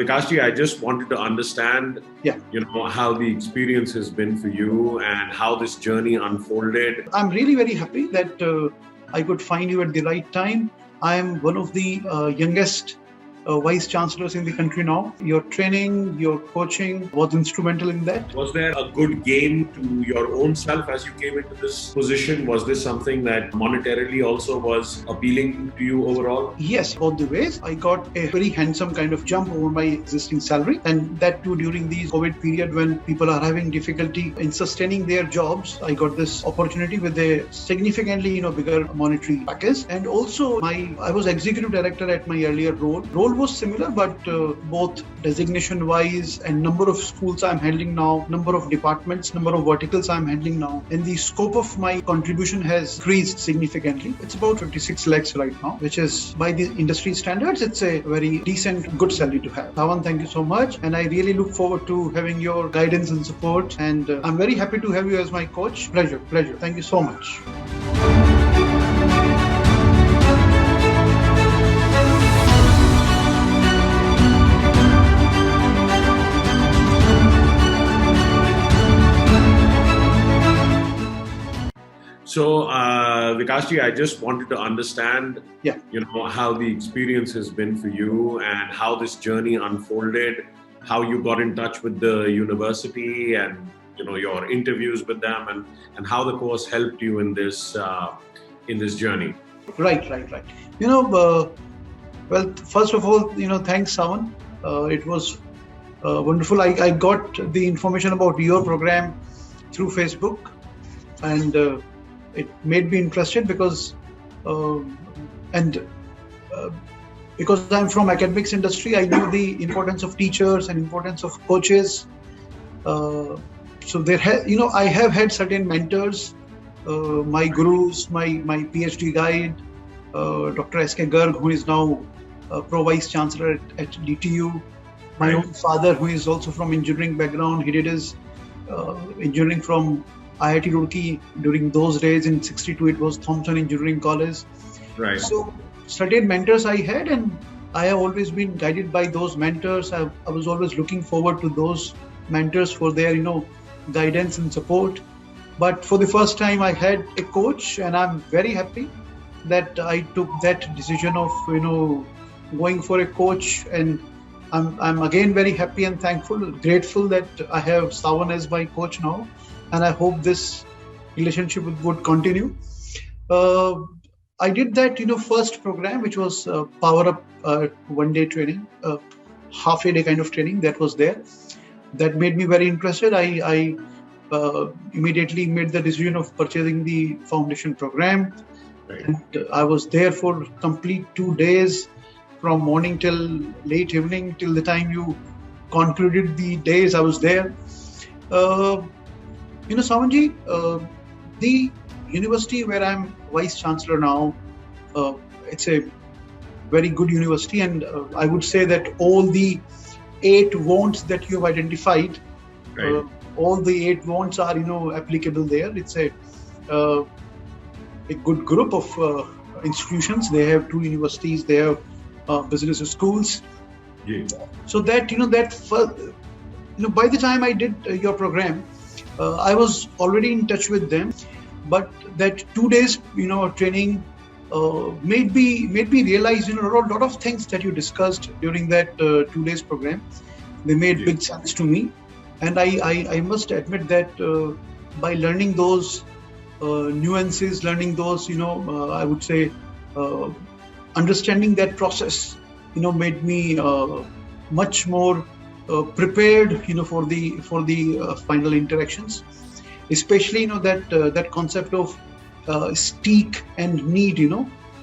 Vikasji, I just wanted to understand, how the experience has been for you and how this journey unfolded. I'm really very happy that I could find you at the right time. I am one of the youngest Vice Chancellors in the country now. Your training, your coaching was instrumental in that. Was there a good gain to your own self as you came into this position? Was this something that monetarily also was appealing to you overall? Yes, both the ways. I got a very handsome kind of jump over my existing salary, and that too during the COVID period when people are having difficulty in sustaining their jobs. I got this opportunity with a significantly bigger monetary package, and also I was executive director at my earlier role. Role was similar, but both designation wise and number of schools I'm handling now, number of departments, number of verticals I'm handling now, and the scope of my contribution has increased significantly. It's about 56 lakhs right now, which is by the industry standards, it's a very decent, good salary to have. Dhawan, thank you so much, and I really look forward to having your guidance and support, and I'm very happy to have you as my coach. Pleasure. Thank you so much. So, Vikasji, I just wanted to understand, how the experience has been for you and how this journey unfolded, how you got in touch with the university and, your interviews with them and how the course helped you in this journey. Right. Well, first of all, thanks, Sawan. It was wonderful. I got the information about your program through Facebook, and it made me interested because I'm from academics industry. I knew the importance of teachers and importance of coaches. So there, I have had certain mentors, my gurus, my PhD guide, Dr. SK Garg, who is now Pro Vice Chancellor at DTU. My own father, who is also from engineering background, he did his engineering from IIT Roorkee. During those days in 62, it was Thompson Engineering College. Right. So certain mentors I had, and I have always been guided by those mentors. I was always looking forward to those mentors for their, guidance and support. But for the first time, I had a coach, and I'm very happy that I took that decision of, going for a coach. And I'm again very happy and grateful that I have Sawan as my coach now. And I hope this relationship would continue. I did that, first program, which was Power Up one-day training, half a day kind of training that was there. That made me very interested. I immediately made the decision of purchasing the foundation program. Right. And I was there for complete 2 days, from morning till late evening, till the time you concluded the days I was there. Sawanji, the university where I'm Vice Chancellor now, it's a very good university, and I would say that all the 8 wants that you have identified, right. All the 8 wants are, applicable there. It's a good group of institutions. They have 2 universities, they have business schools. Yeah. So that, by the time I did your program, I was already in touch with them, but that 2 days, training made me realize, a lot of things that you discussed during that 2 days program. They made big sense to me, and I must admit that by learning those nuances, learning those, I would say, understanding that process, made me much more prepared, for the final interactions, especially that concept of steak and need,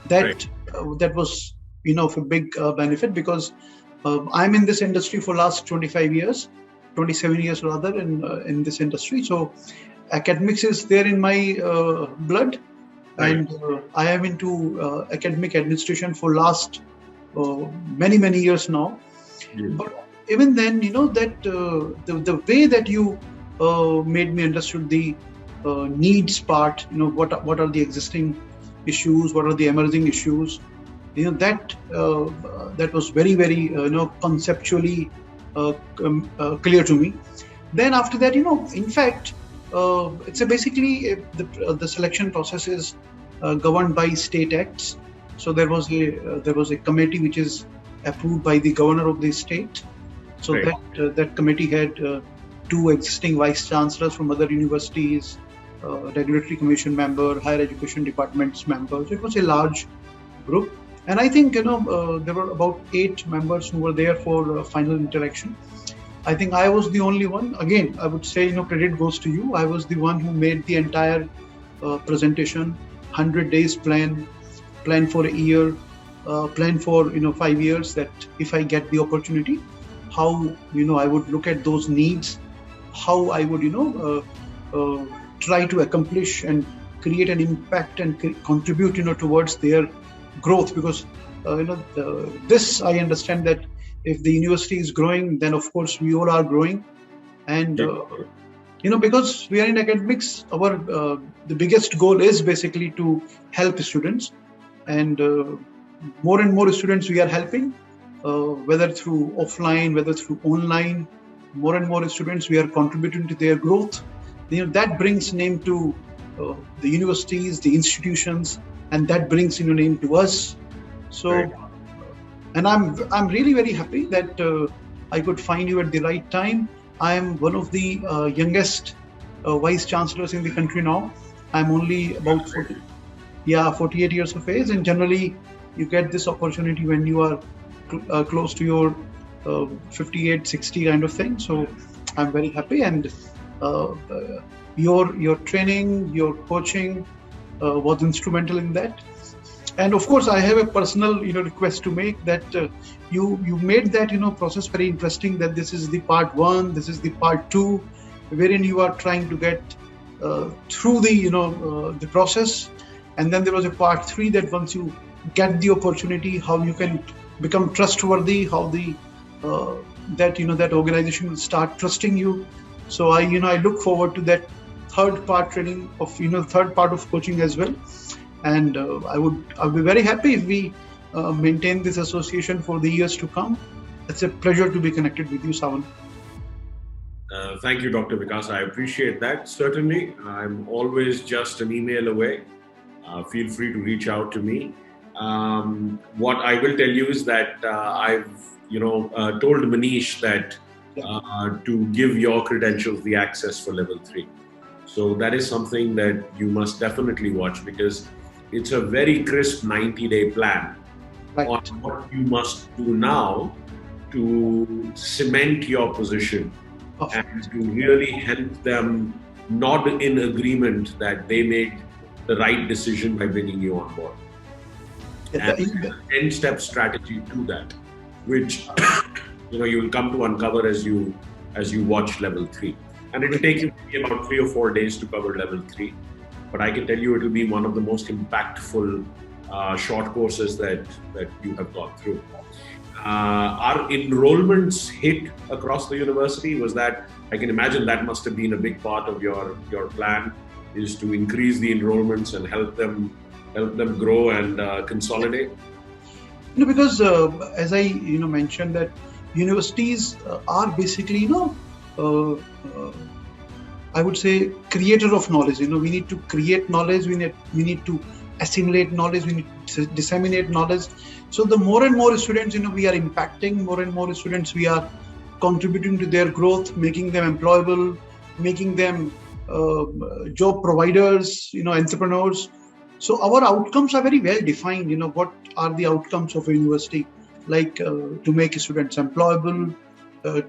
that was of a big benefit, because I'm in this industry for last 27 years rather in this industry. So academics is there in my blood, right. And I am into academic administration for last many years now. Yeah. But even then, that the way that you made me understood the needs part, what are the existing issues, what are the emerging issues, that was very, very conceptually clear to me. Then after that, in fact, it's basically the selection process is governed by state acts. So there was a committee which is approved by the governor of the state. So that committee had two existing vice chancellors from other universities, regulatory commission member, higher education departments members. It was a large group, and I think there were about 8 members who were there for final interaction. I think I was the only one. Again, I would say credit goes to you. I was the one who made the entire presentation, 100 days plan for a year, plan for 5 years, that if I get the opportunity, how I would look at those needs, how I would try to accomplish and create an impact and contribute towards their growth. Because this I understand that if the university is growing, then of course we all are growing. And because we are in academics, our the biggest goal is basically to help students, and more and more students we are helping, whether through offline, whether through online. More and more students we are contributing to their growth. That brings name to the universities, the institutions, and that brings name to us. So, and I'm really very happy that I could find you at the right time. I am one of the youngest vice chancellors in the country now. I'm only about 48 years of age, and generally you get this opportunity when you are close to your 58, 60 kind of thing. So I'm very happy, and your training, your coaching was instrumental in that. And of course, I have a personal request to make, that you made that process very interesting. That this is the part 1, this is the part 2, wherein you are trying to get through the process, and then there was a part 3 that once you get the opportunity, how you can become trustworthy, how that organization will start trusting you. So I look forward to that third part training of third part of coaching as well. And I'll be very happy if we maintain this association for the years to come. It's a pleasure to be connected with you, Sawan. Thank you, Dr. Vikas. I appreciate that. Certainly, I'm always just an email away. Feel free to reach out to me. What I will tell you is that I've told Manish that to give your credentials the access for level 3. So that is something that you must definitely watch, because it's a very crisp 90-day plan on what you must do now to cement your position and to really help them nod in agreement that they made the right decision by bringing you on board. And a 10-step strategy to that, which you will come to uncover as you watch level 3. And it will take you about 3 or 4 days to cover level 3. But I can tell you it will be one of the most impactful short courses that you have gone through. Our enrollments hit across the university. Was that, I can imagine that must have been a big part of your plan, is to increase the enrollments and help them grow and consolidate? Because as I mentioned, that universities are basically I would say creator of knowledge. We need to create knowledge, we need to assimilate knowledge, we need to disseminate knowledge. So the more and more students we are impacting, more and more students we are contributing to their growth, making them employable, making them job providers, entrepreneurs. So our outcomes are very well defined. What are the outcomes of a university? Like to make students employable,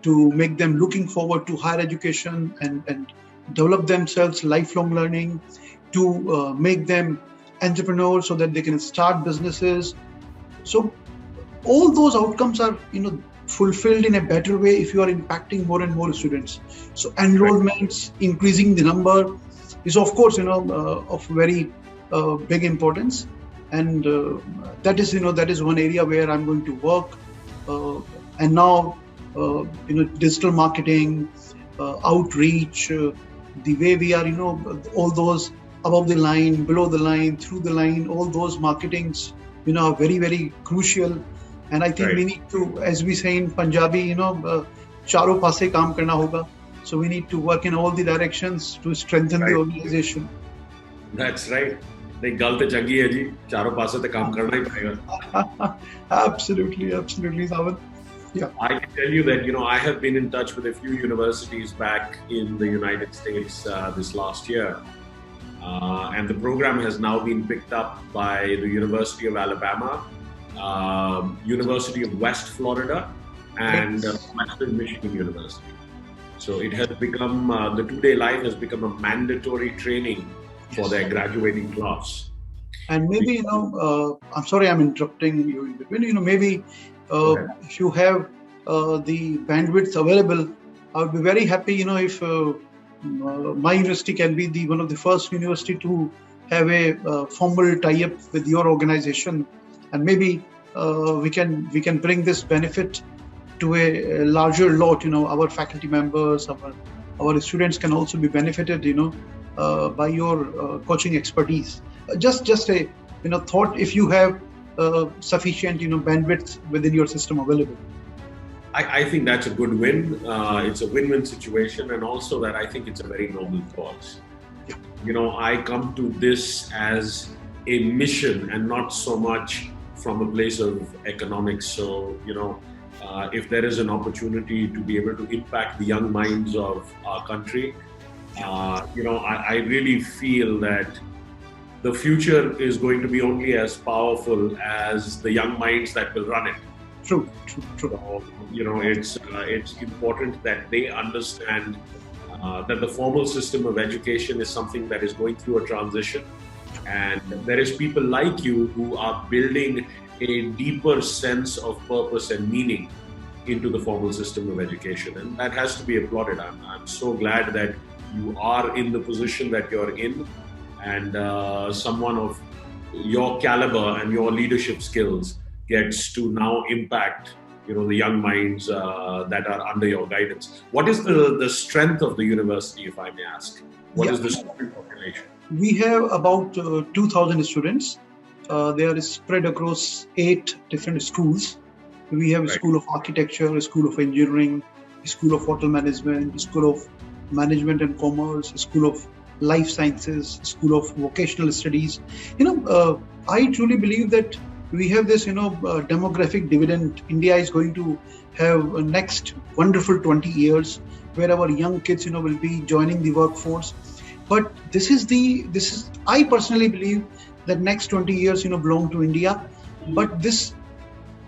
to make them looking forward to higher education and develop themselves, lifelong learning, to make them entrepreneurs so that they can start businesses. So all those outcomes are fulfilled in a better way if you are impacting more and more students. So enrollments, increasing the number is of course of very big importance, and that is one area where I'm going to work. And now digital marketing, outreach, the way we are all those above the line, below the line, through the line, all those marketings are very, very crucial. And I think we need to, as we say in Punjabi, charo paase kaam karna hoga. So we need to work in all the directions to strengthen the organization. That's right. नहीं गल तो चंगी है जी, चारों पासे तो काम करना ही पड़ेगा. Absolutely, Sawan. Yeah. I can tell you that I have been in touch with a few universities back in the United States this last year, and the program has now been picked up by the University of Alabama, University of West Florida, and Western Michigan University. So it has become the 2-day life has become a mandatory training for their graduating class. And maybe, I'm sorry I'm interrupting you in between, maybe if you have the bandwidth available, I would be very happy, if my university can be one of the first university to have a formal tie-up with your organization. And maybe we can bring this benefit to a larger lot, our faculty members, our students can also be benefited, by your coaching expertise. Just a thought, if you have sufficient bandwidth within your system available. I think that's a good win. It's a win-win situation, and also that I think it's a very noble cause. Yeah. I come to this as a mission and not so much from a place of economics. So if there is an opportunity to be able to impact the young minds of our country, I really feel that the future is going to be only as powerful as the young minds that will run it. True. So, it's important that they understand that the formal system of education is something that is going through a transition, and there is people like you who are building a deeper sense of purpose and meaning into the formal system of education, and that has to be applauded. I'm so glad that you are in the position that you're in, and someone of your caliber and your leadership skills gets to now impact the young minds that are under your guidance. What is the strength of the university, if I may ask? What is the student population? We have about 2,000 students. They are spread across 8 different schools. We have a school of architecture, a school of engineering, a school of hotel management, a school of management and commerce, a school of life sciences, a school of vocational studies. I truly believe that we have this, demographic dividend. India is going to have a next wonderful 20 years where our young kids, will be joining the workforce. But I personally believe that next 20 years, belong to India. But this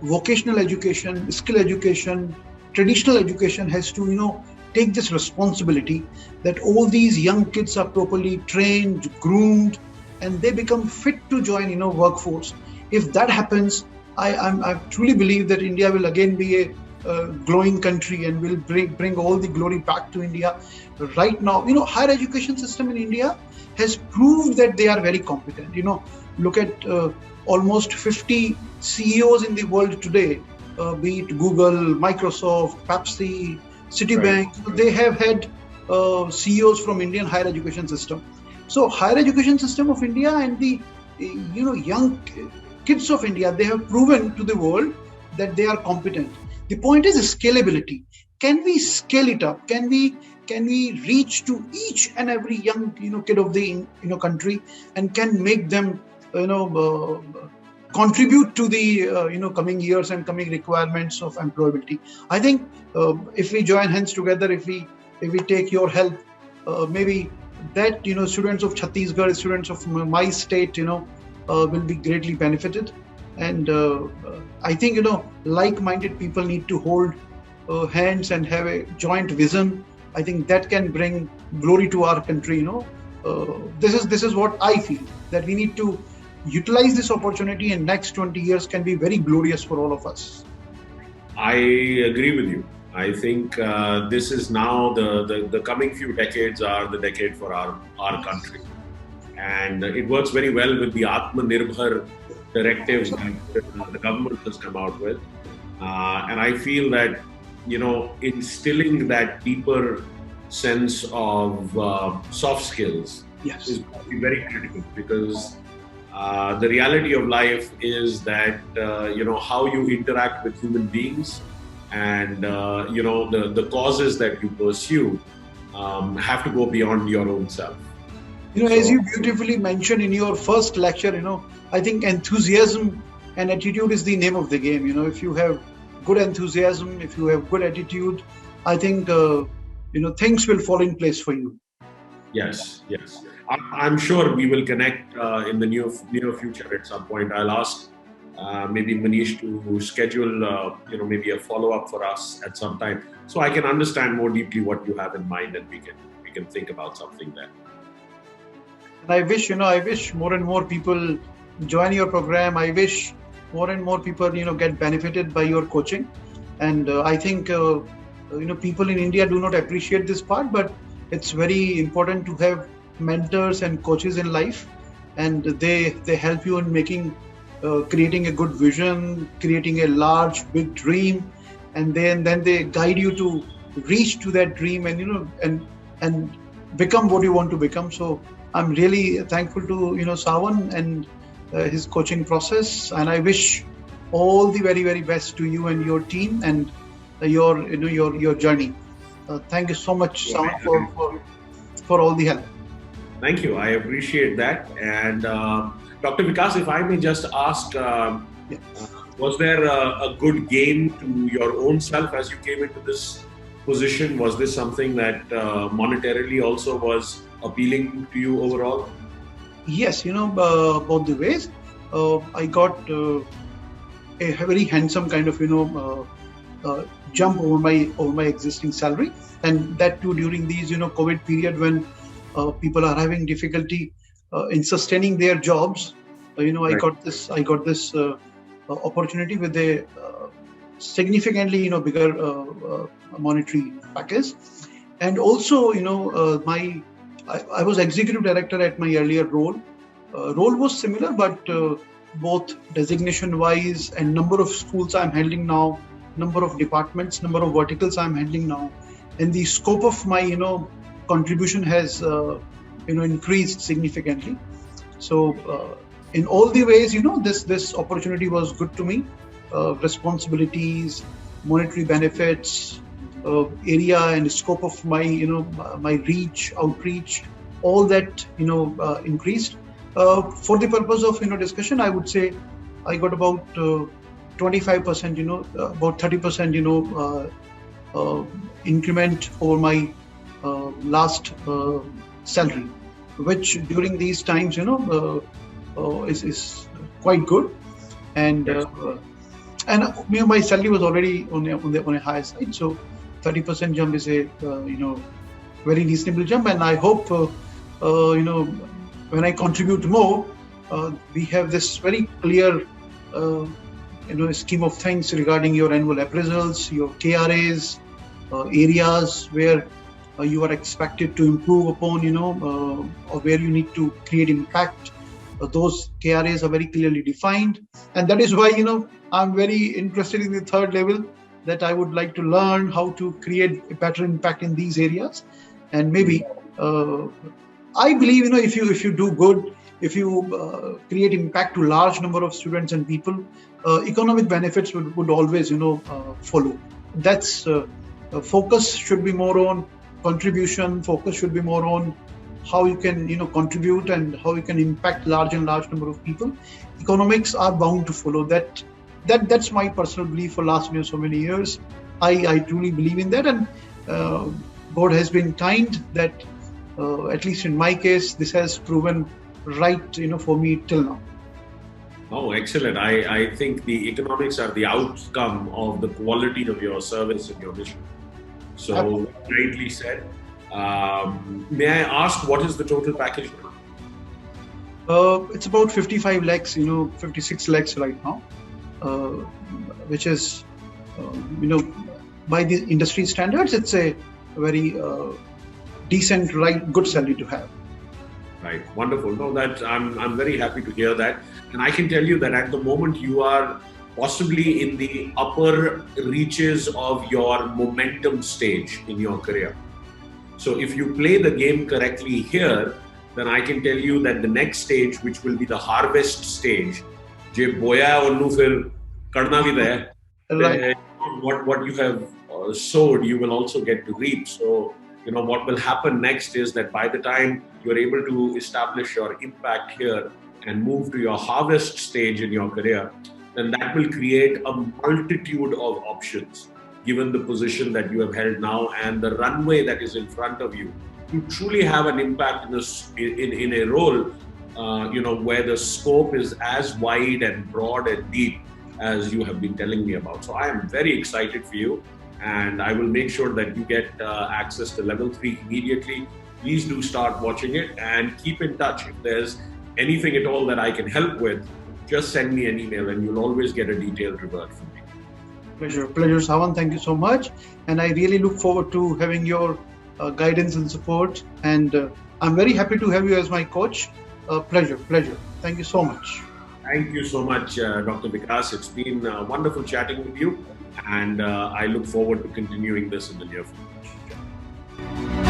vocational education, skill education, traditional education has to, take this responsibility that all these young kids are properly trained, groomed, and they become fit to join, workforce. If that happens, I truly believe that India will again be a glowing country and will bring all the glory back to India. Right now, higher education system in India has proved that they are very competent. Look at almost 50 CEOs in the world today, be it Google, Microsoft, Pepsi, Citibank. Right. They have had CEOs from Indian higher education system. So higher education system of India and the young kids of India, they have proven to the world that they are competent. The point is scalability. Can we scale it up? Can we reach to each and every young kid of the country and can make them contribute to the coming years and coming requirements of employability? I think if we join hands together, if we take your help, maybe that students of Chhattisgarh, students of my state, will be greatly benefited. And I think like-minded people need to hold hands and have a joint vision. I think that can bring glory to our country. This is what I feel, that we need to utilize this opportunity, and next 20 years can be very glorious for all of us. I agree with you. I think this is now the coming few decades are the decade for our country. And it works very well with the Atmanirbhar directives that the government has come out with. And I feel that, instilling that deeper sense of soft skills is very critical, because The reality of life is that, how you interact with human beings and, the causes that you pursue have to go beyond your own self. As you beautifully mentioned in your first lecture, I think enthusiasm and attitude is the name of the game. If you have good enthusiasm, if you have good attitude, I think, things will fall in place for you. Yes. I'm sure we will connect in the near future at some point. I'll ask maybe Manish to schedule, maybe a follow-up for us at some time, so I can understand more deeply what you have in mind, and we can think about something there. And I wish more and more people join your program. I wish more and more people, get benefited by your coaching. And I think, people in India do not appreciate this part, but it's very important to have mentors and coaches in life, and they help you in creating a good vision, creating a large, big dream, and then they guide you to reach to that dream and become what you want to become. So I'm really thankful to Sawan and his coaching process, and I wish all the very, very best to you and your team and your journey. Thank you so much, Sawan, for all the help. Thank you. I appreciate that. And Dr. Vikas, if I may just ask, was there a good gain to your own self as you came into this position? Was this something that monetarily also was appealing to you overall? Yes, both the ways. I got a very handsome kind of jump over my existing salary, and that too during these COVID period when people are having difficulty in sustaining their jobs. Right. I got this opportunity with a significantly bigger monetary package, and also I was executive director at my earlier role. Role was similar, but both designation wise and number of schools I'm handling now, number of departments, number of verticals I'm handling now, and the scope of my contribution has increased significantly. So in all the ways, this opportunity was good to me. Responsibilities, monetary benefits, area and scope of my my outreach, all that increased. For the purpose of discussion, I would say I got about 25%, about 30%, increment over my last salary, which during these times is quite good, and my salary was already on a higher side, so 30% jump is a very reasonable jump, and I hope when I contribute more, we have this very clear scheme of things regarding your annual appraisals, your KRAs, areas where you are expected to improve upon, or where you need to create impact. Those KRAs are very clearly defined, and that is why I'm very interested in the third level, that I would like to learn how to create a better impact in these areas. And maybe I believe if you do good, if you create impact to large number of students and people, economic benefits would always follow. That's focus should be more on contribution. Focus should be more on how you can contribute and how you can impact large number of people. Economics are bound to follow. That's my personal belief for last so many years. I truly believe in that, and God has been kind that at least in my case this has proven right for me till now. Oh, excellent. I think the economics are the outcome of the quality of your service and your mission. So greatly said. May I ask, what is the total package now? It's about 55 lakhs, 56 lakhs right now, which is, by the industry standards, it's a very decent, good salary to have. Right, wonderful. No, I'm very happy to hear that, and I can tell you that at the moment you are possibly in the upper reaches of your momentum stage in your career. So if you play the game correctly here, then I can tell you that the next stage, which will be the harvest stage, je boya onnu fir karna bhi hai, Right. What you have sowed, you will also get to reap. So, what will happen next is that by the time you're able to establish your impact here and move to your harvest stage in your career, then that will create a multitude of options, given the position that you have held now and the runway that is in front of you, to truly have an impact in a role, where the scope is as wide and broad and deep as you have been telling me about. So I am very excited for you, and I will make sure that you get access to level 3 immediately. Please do start watching it and keep in touch. If there's anything at all that I can help with, just send me an email and you'll always get a detailed revert from me. Pleasure, Sawan. Thank you so much. And I really look forward to having your guidance and support. And I'm very happy to have you as my coach. Pleasure. Thank you so much. Thank you so much, Dr. Vikas. It's been wonderful chatting with you. And I look forward to continuing this in the near future.